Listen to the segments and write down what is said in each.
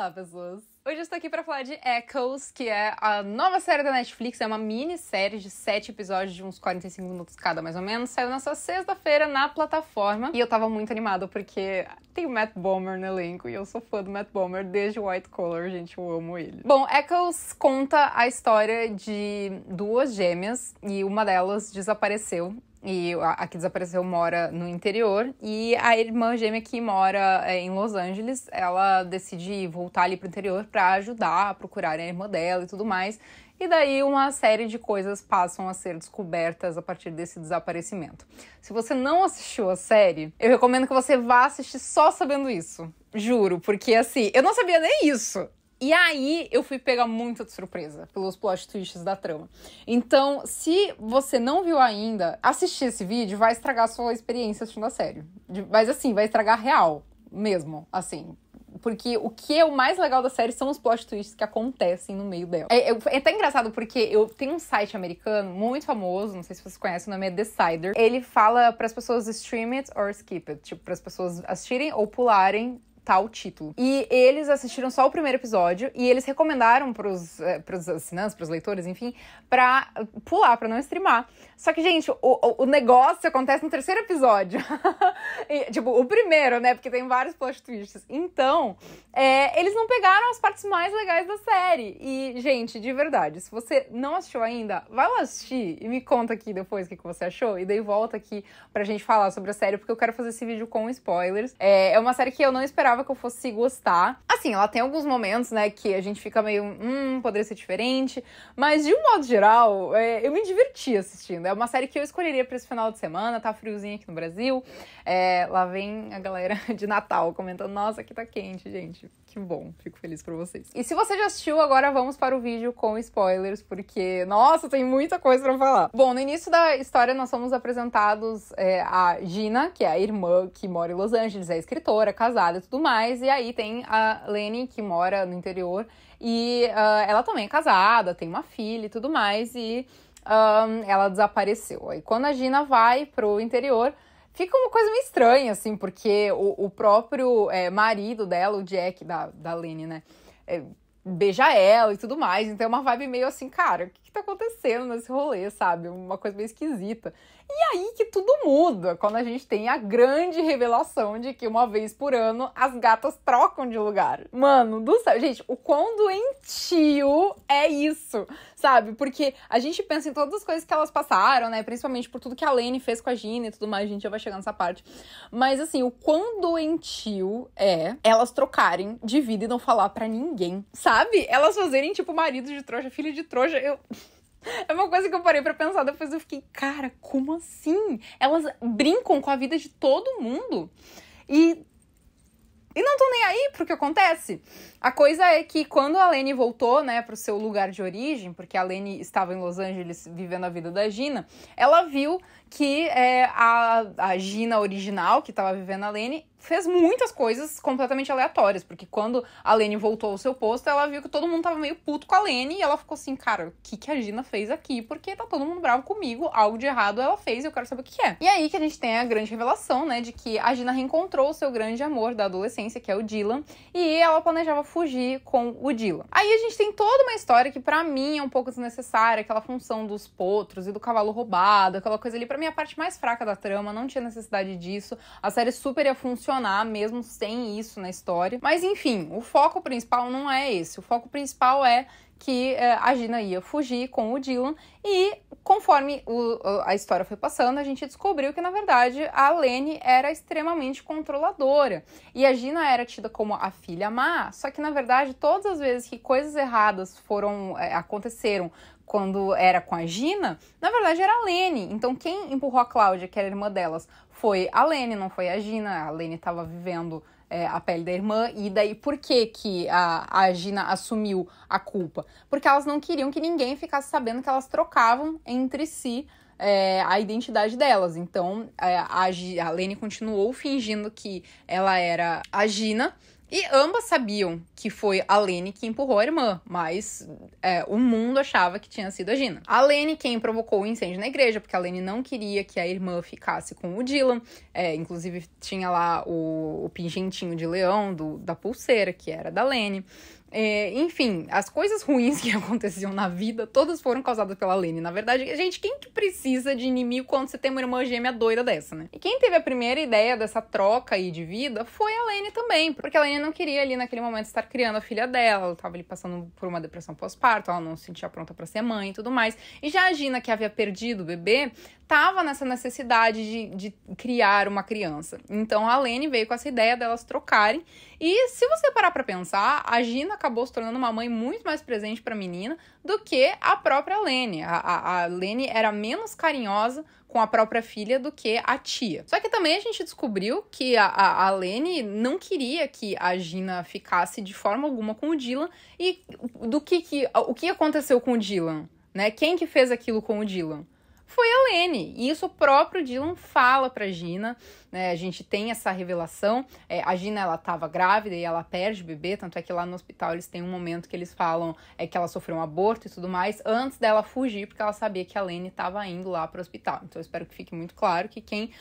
Olá, pessoas! Hoje eu estou aqui para falar de Echoes, que é a nova série da Netflix, é uma minissérie de 7 episódios de uns 45 minutos cada, mais ou menos. Saiu nessa sexta-feira na plataforma e eu tava muito animada porque tem o Matt Bomer no elenco e eu sou fã do Matt Bomer desde White Collar, gente, eu amo ele. Bom, Echoes conta a história de duas gêmeas e uma delas desapareceu. E a que desapareceu mora no interior. E a irmã gêmea que mora em Los Angeles, ela decide voltar ali pro interior pra ajudar a procurar a irmã dela e tudo mais. E daí uma série de coisas passam a ser descobertas a partir desse desaparecimento. Se você não assistiu a série, eu recomendo que você vá assistir só sabendo isso. Juro, porque assim, eu não sabia nem isso. E aí, eu fui pegar muito de surpresa pelos plot twists da trama. Então, se você não viu ainda, assistir esse vídeo vai estragar a sua experiência assistindo a série. Mas assim, vai estragar real mesmo, assim. Porque o que é o mais legal da série são os plot twists que acontecem no meio dela. É até engraçado porque eu tenho um site americano muito famoso, não sei se vocês conhecem, o nome é Decider. Ele fala para as pessoas stream it or skip it. Tipo, para as pessoas assistirem ou pularem tal título. E eles assistiram só o primeiro episódio e eles recomendaram pros assinantes, pros leitores, enfim, pra pular, pra não streamar. Só que, gente, o negócio acontece no terceiro episódio. E, tipo, o primeiro, né? Porque tem vários plot twists. Então, eles não pegaram as partes mais legais da série. E, gente, de verdade, se você não assistiu ainda, vai lá assistir e me conta aqui depois o que você achou. E daí volta aqui pra gente falar sobre a série, porque eu quero fazer esse vídeo com spoilers. É uma série que eu não esperava que eu fosse gostar. Assim, ela tem alguns momentos, né, que a gente fica meio, poderia ser diferente, mas de um modo geral, eu me diverti assistindo. É uma série que eu escolheria pra esse final de semana, tá friozinho aqui no Brasil. Lá vem a galera de Natal comentando, nossa, aqui tá quente, gente. Que bom, fico feliz por vocês. E se você já assistiu, agora vamos para o vídeo com spoilers, porque, nossa, tem muita coisa pra falar. Bom, no início da história nós somos apresentados a Gina, que é a irmã que mora em Los Angeles, é escritora, casada e tudo mais, e aí tem a Lenny, que mora no interior, e ela também é casada, tem uma filha e tudo mais, e ela desapareceu. Aí quando a Gina vai pro interior, fica uma coisa meio estranha, assim, porque o próprio marido dela, o Jack, da Lenny, né, beija ela e tudo mais. Então é uma vibe meio assim, cara, o que tá acontecendo nesse rolê, sabe? Uma coisa meio esquisita. E aí que tudo muda, quando a gente tem a grande revelação de que uma vez por ano as gatas trocam de lugar. Mano do céu, gente, o quão doentio é isso, sabe? Porque a gente pensa em todas as coisas que elas passaram, né? Principalmente por tudo que a Lenny fez com a Gina e tudo mais, a gente já vai chegar nessa parte. Mas assim, o quão doentio é elas trocarem de vida e não falar pra ninguém, sabe? Elas fazerem, tipo, marido de trouxa, filho de trouxa, É uma coisa que eu parei pra pensar, depois eu fiquei, cara, como assim? Elas brincam com a vida de todo mundo e não estão nem aí pro que acontece. A coisa é que quando a Lenny voltou, né, pro seu lugar de origem, porque a Lenny estava em Los Angeles vivendo a vida da Gina, ela viu que a Gina original, que estava vivendo a Lenny, fez muitas coisas completamente aleatórias, porque quando a Lenny voltou ao seu posto, ela viu que todo mundo tava meio puto com a Lenny, e ela ficou assim, cara, o que a Gina fez aqui? Porque tá todo mundo bravo comigo, algo de errado ela fez, e eu quero saber o que é. E aí que a gente tem a grande revelação, né, de que a Gina reencontrou o seu grande amor da adolescência, que é o Dylan, e ela planejava fugir com o Dylan. Aí a gente tem toda uma história que pra mim é um pouco desnecessária, aquela função dos potros e do cavalo roubado, aquela coisa ali, pra mim é a parte mais fraca da trama, não tinha necessidade disso, a série super ia funcionar mesmo sem isso na história. Mas enfim, o foco principal não é esse, o foco principal é que a Gina ia fugir com o Dylan e conforme a história foi passando, a gente descobriu que, na verdade, a Lenny era extremamente controladora e a Gina era tida como a filha má, só que, na verdade, todas as vezes que coisas erradas aconteceram quando era com a Gina, na verdade era a Lenny. Então quem empurrou a Cláudia, que era a irmã delas, foi a Lenny, não foi a Gina. A Lenny estava vivendo a pele da irmã, e daí por que a Gina assumiu a culpa? Porque elas não queriam que ninguém ficasse sabendo que elas trocavam entre si a identidade delas. Então a Lenny continuou fingindo que ela era a Gina, E ambas sabiam que foi a Lene que empurrou a irmã, mas o mundo achava que tinha sido a Gina. A Lene quem provocou o incêndio na igreja, porque a Lene não queria que a irmã ficasse com o Dylan. Inclusive tinha lá o pingentinho de leão da pulseira, que era da Lene. Enfim, as coisas ruins que aconteciam na vida, todas foram causadas pela Lene. Na verdade, gente, quem que precisa de inimigo quando você tem uma irmã gêmea doida dessa, né? E quem teve a primeira ideia dessa troca aí de vida foi a Lene também, porque a Lene não queria ali naquele momento estar criando a filha dela, ela tava ali passando por uma depressão pós-parto, ela não se sentia pronta pra ser mãe e tudo mais. E já a Gina, que havia perdido o bebê, tava nessa necessidade de criar uma criança. Então a Lene veio com essa ideia delas trocarem. E se você parar pra pensar, a Gina acabou se tornando uma mãe muito mais presente pra menina do que a própria Lene. A Lene era menos carinhosa com a própria filha do que a tia. Só que também a gente descobriu que a Lene não queria que a Gina ficasse de forma alguma com o Dylan. E o que aconteceu com o Dylan, né? Quem que fez aquilo com o Dylan? Foi a Lene, e isso o próprio Dylan fala pra Gina, né? A gente tem essa revelação, a Gina, ela tava grávida e ela perde o bebê, tanto é que lá no hospital eles têm um momento que eles falam que ela sofreu um aborto e tudo mais, antes dela fugir, porque ela sabia que a Lene tava indo lá pro hospital. Então eu espero que fique muito claro que quem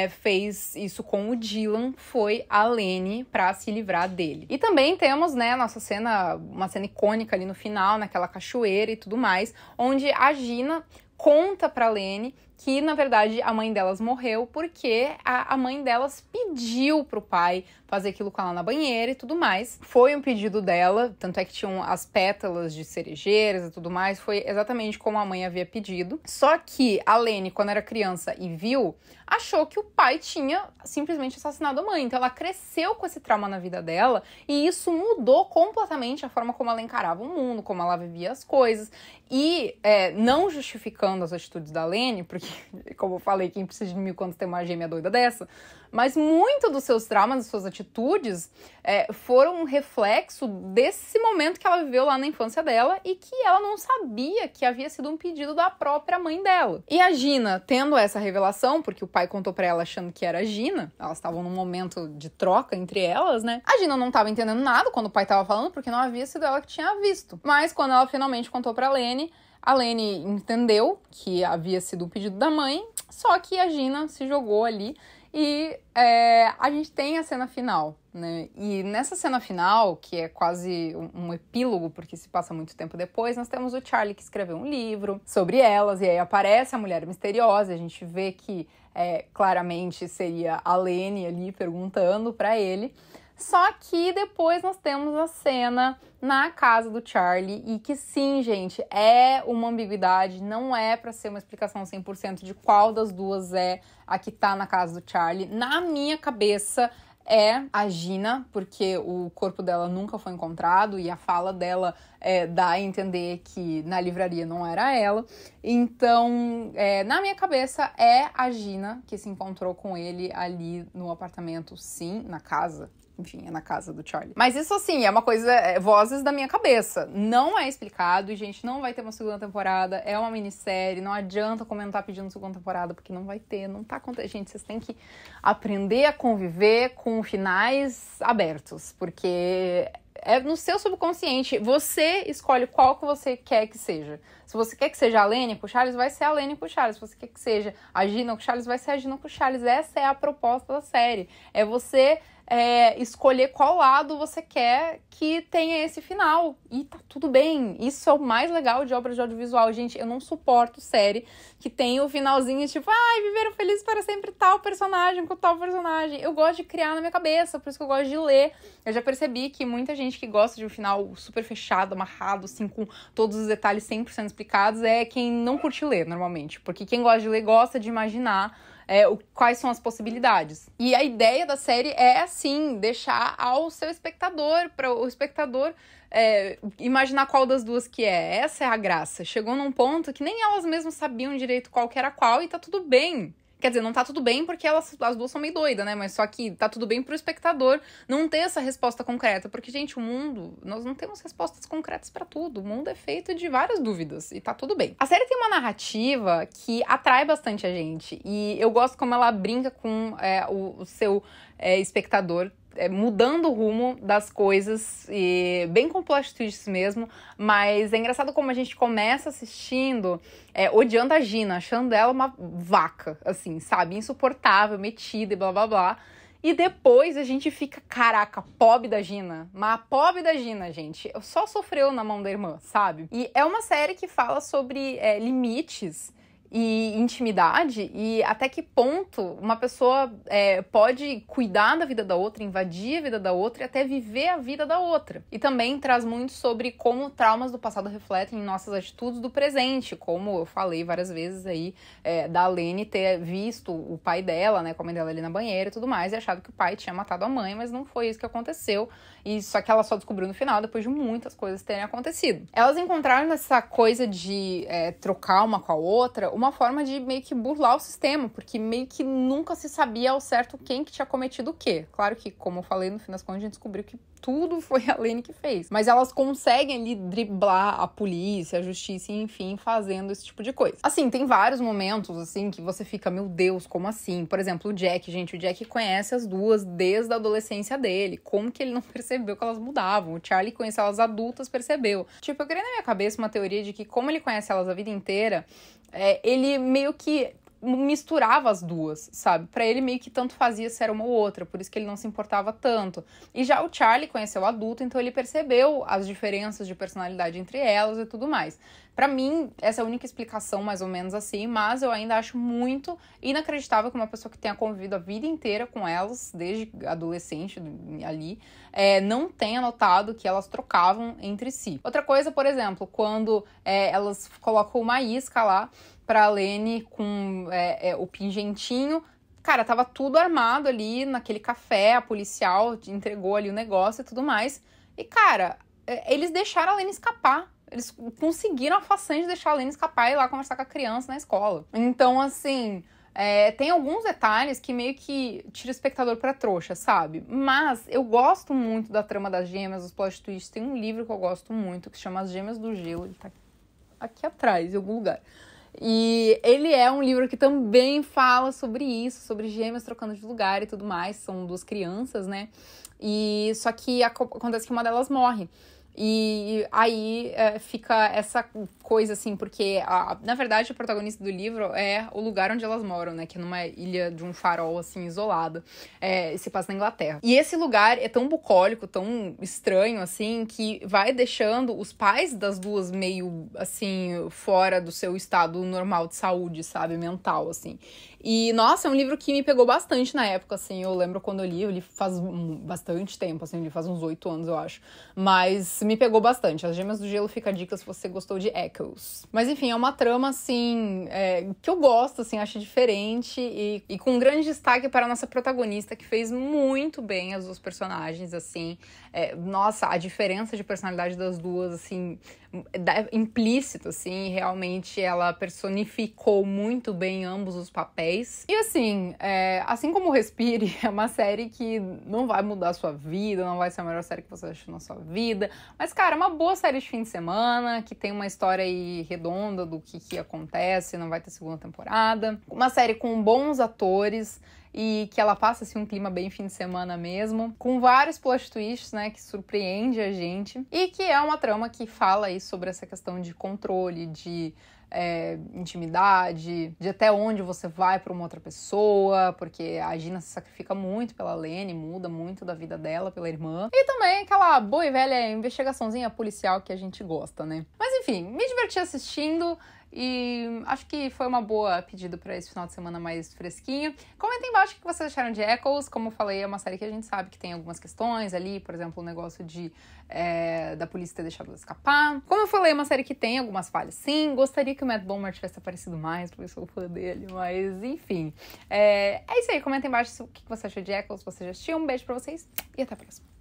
fez isso com o Dylan foi a Lene pra se livrar dele. E também temos, né, nossa cena, uma cena icônica ali no final, naquela cachoeira e tudo mais, onde a Gina conta pra Lene que, na verdade, a mãe delas morreu porque a mãe delas pediu pro pai fazer aquilo com ela na banheira e tudo mais. Foi um pedido dela, tanto é que tinham as pétalas de cerejeiras e tudo mais, foi exatamente como a mãe havia pedido. Só que a Lene, quando era criança e viu, achou que o pai tinha simplesmente assassinado a mãe. Então ela cresceu com esse trauma na vida dela e isso mudou completamente a forma como ela encarava o mundo, como ela vivia as coisas. E não justificando as atitudes da Lene, porque, como eu falei, quem precisa de inimigo quando tem uma gêmea doida dessa, mas muito dos seus traumas, das suas atitudes, foram um reflexo desse momento que ela viveu lá na infância dela e que ela não sabia que havia sido um pedido da própria mãe dela. E a Gina, tendo essa revelação, porque o pai contou pra ela achando que era a Gina, elas estavam num momento de troca entre elas, né? A Gina não tava entendendo nada quando o pai tava falando, porque não havia sido ela que tinha visto. Mas quando ela finalmente contou pra Lene, a Lene entendeu que havia sido o pedido da mãe, só que a Gina se jogou ali e a gente tem a cena final, né? E nessa cena final, que é quase um epílogo, porque se passa muito tempo depois, nós temos o Charlie que escreveu um livro sobre elas, e aí aparece a mulher misteriosa, a gente vê que claramente seria a Lene ali perguntando pra ele. Só que depois nós temos a cena na casa do Charlie e que sim, gente, é uma ambiguidade, não é pra ser uma explicação 100% de qual das duas é a que tá na casa do Charlie. Na minha cabeça é a Gina, porque o corpo dela nunca foi encontrado e a fala dela dá a entender que na livraria não era ela. Então, na minha cabeça, é a Gina que se encontrou com ele ali no apartamento, sim, na casa. Enfim, é na casa do Charlie. Mas isso, assim, é uma coisa... vozes da minha cabeça. Não é explicado. E, gente, não vai ter uma segunda temporada. É uma minissérie. Não adianta comentar pedindo segunda temporada, porque não vai ter. Não tá acontecendo. Gente, vocês têm que aprender a conviver com finais abertos. Porque é no seu subconsciente. Você escolhe qual que você quer que seja. Se você quer que seja a Lene com o Charles, vai ser a Lene com o Charles. Se você quer que seja a Gina com o Charles, vai ser a Gina com o Charles. Essa é a proposta da série. É você... escolher qual lado você quer que tenha esse final. E tá tudo bem. Isso é o mais legal de obras de audiovisual. Gente, eu não suporto série que tem o finalzinho tipo, viveram felizes para sempre tal personagem com tal personagem. Eu gosto de criar na minha cabeça, por isso que eu gosto de ler. Eu já percebi que muita gente que gosta de um final super fechado, amarrado, assim, com todos os detalhes 100% explicados, é quem não curte ler, normalmente. Porque quem gosta de ler gosta de imaginar quais são as possibilidades. E a ideia da série é, assim, deixar ao seu espectador, para o espectador imaginar qual das duas que é. Essa é a graça. Chegou num ponto que nem elas mesmas sabiam direito qual que era qual e tá tudo bem. Quer dizer, não tá tudo bem porque as duas são meio doidas, né? Mas só que tá tudo bem pro espectador não ter essa resposta concreta. Porque, gente, o mundo... Nós não temos respostas concretas pra tudo. O mundo é feito de várias dúvidas e tá tudo bem. A série tem uma narrativa que atrai bastante a gente. E eu gosto como ela brinca com o seu espectador. mudando o rumo das coisas, e bem com plot twists mesmo, mas é engraçado como a gente começa assistindo odiando a Gina, achando ela uma vaca, assim, sabe? Insuportável, metida e blá blá blá. E depois a gente fica, caraca, pobre da Gina. Mas pobre da Gina, gente, só sofreu na mão da irmã, sabe? E é uma série que fala sobre limites e intimidade, e até que ponto uma pessoa pode cuidar da vida da outra, invadir a vida da outra e até viver a vida da outra. E também traz muito sobre como traumas do passado refletem em nossas atitudes do presente, como eu falei várias vezes aí, da Lene ter visto o pai dela, né, com a mãe dela ali na banheira e tudo mais, e achado que o pai tinha matado a mãe, mas não foi isso que aconteceu, e só que ela só descobriu no final, depois de muitas coisas terem acontecido. Elas encontraram nessa coisa de trocar uma com a outra, uma forma de meio que burlar o sistema, porque meio que nunca se sabia ao certo quem que tinha cometido o quê. Claro que, como eu falei, no fim das contas a gente descobriu que tudo foi a Lene que fez. Mas elas conseguem ali driblar a polícia, a justiça, enfim, fazendo esse tipo de coisa. Assim, tem vários momentos, assim, que você fica, meu Deus, como assim? Por exemplo, o Jack, gente, o Jack conhece as duas desde a adolescência dele. Como que ele não percebeu que elas mudavam? O Charlie conheceu elas adultas, percebeu. Tipo, eu criei na minha cabeça uma teoria de que, como ele conhece elas a vida inteira, ele meio que misturava as duas, sabe? Pra ele meio que tanto fazia se era uma ou outra, por isso que ele não se importava tanto. E já o Charlie conheceu o adulto, então ele percebeu as diferenças de personalidade entre elas e tudo mais. Pra mim, essa é a única explicação, mais ou menos assim, mas eu ainda acho muito inacreditável que uma pessoa que tenha convivido a vida inteira com elas, desde adolescente ali, não tenha notado que elas trocavam entre si. Outra coisa, por exemplo, quando elas colocam uma isca lá pra Lene com o pingentinho. Cara, tava tudo armado ali naquele café, a policial entregou ali o negócio e tudo mais. E, cara, eles deixaram a Lene escapar. Eles conseguiram a façanha de deixar a Lene escapar e ir lá conversar com a criança na escola. Então, assim, tem alguns detalhes que meio que tira o espectador pra trouxa, sabe? Mas eu gosto muito da trama das gêmeas, dos plot twists. Tem um livro que eu gosto muito, que se chama As Gêmeas do Gelo. Ele tá aqui atrás, em algum lugar. E ele é um livro que também fala sobre isso, sobre gêmeas trocando de lugar e tudo mais. São duas crianças, né? E só que acontece que uma delas morre. E aí fica essa coisa, assim, porque, na verdade, o protagonista do livro é o lugar onde elas moram, né? Que é numa ilha de um farol, assim, isolado. Se passa na Inglaterra. E esse lugar é tão bucólico, tão estranho, assim, que vai deixando os pais das duas meio, assim, fora do seu estado normal de saúde, sabe? Mental, assim. E, nossa, é um livro que me pegou bastante na época, assim. Eu lembro quando eu li faz bastante tempo, assim, eu li faz uns 8 anos, eu acho. Mas me pegou bastante. As Gêmeas do Gelo, fica a dica se você gostou de Echoes. Mas, enfim, é uma trama, assim, que eu gosto, assim, acho diferente e com um grande destaque para a nossa protagonista, que fez muito bem as duas personagens, assim. Nossa, a diferença de personalidade das duas, assim, implícito, assim, realmente ela personificou muito bem ambos os papéis. E assim, assim como Respire, é uma série que não vai mudar a sua vida, não vai ser a melhor série que você assistiu na sua vida, mas, cara, é uma boa série de fim de semana, que tem uma história aí redonda do que acontece, não vai ter segunda temporada. Uma série com bons atores, e que ela passa, assim, um clima bem fim de semana mesmo, com vários plot twists, né, que surpreende a gente, e que é uma trama que fala aí sobre essa questão de controle, de intimidade, de até onde você vai para uma outra pessoa, porque a Gina se sacrifica muito pela Lene, muda muito da vida dela pela irmã, e também aquela boa e velha investigaçãozinha policial que a gente gosta, né? Mas enfim, me diverti assistindo, e acho que foi uma boa pedida para esse final de semana mais fresquinho. Comentem embaixo o que vocês acharam de Echoes. Como eu falei, é uma série que a gente sabe que tem algumas questões ali, por exemplo, o negócio da polícia ter deixado ela escapar. Como eu falei, é uma série que tem algumas falhas, sim. Gostaria que o Matt Bomer tivesse aparecido mais, porque eu sou fã dele, mas enfim. É isso aí, comentem embaixo o que você achou de Echoes, se você já assistiu. Um beijo pra vocês e até a próxima.